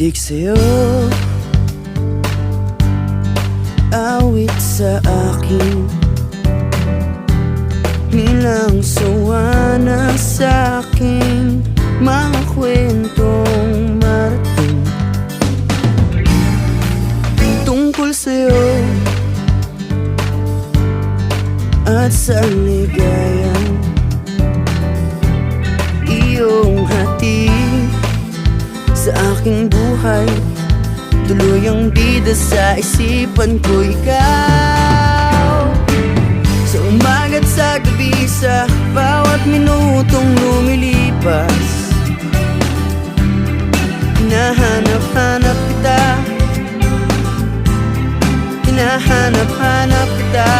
Titig sa'yo, awit sa akin, nilang sawa na sa'king mga kwentong marating tungkol sa'yo at sa ligayang iyong hatid sa aking buhay. Tuluyang bida sa isipan ko ikaw, sa umaga't sa gabi, sa bawat minutong lumilipas. Hinahanap-hanap kita, hinahanap-hanap kita.